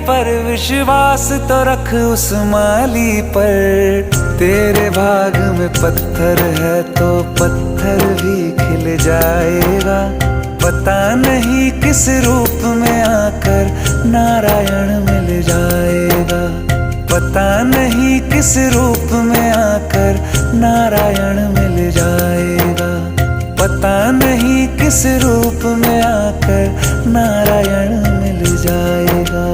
पर विश्वास तो रख उस माली पर। तेरे भाग में पत्थर है तो पत्थर भी खिल जाएगा। पता नहीं किस रूप में आकर नारायण मिल जाएगा। पता नहीं किस रूप में आकर नारायण मिल जाएगा। पता नहीं किस रूप में आकर नारायण मिल जाएगा।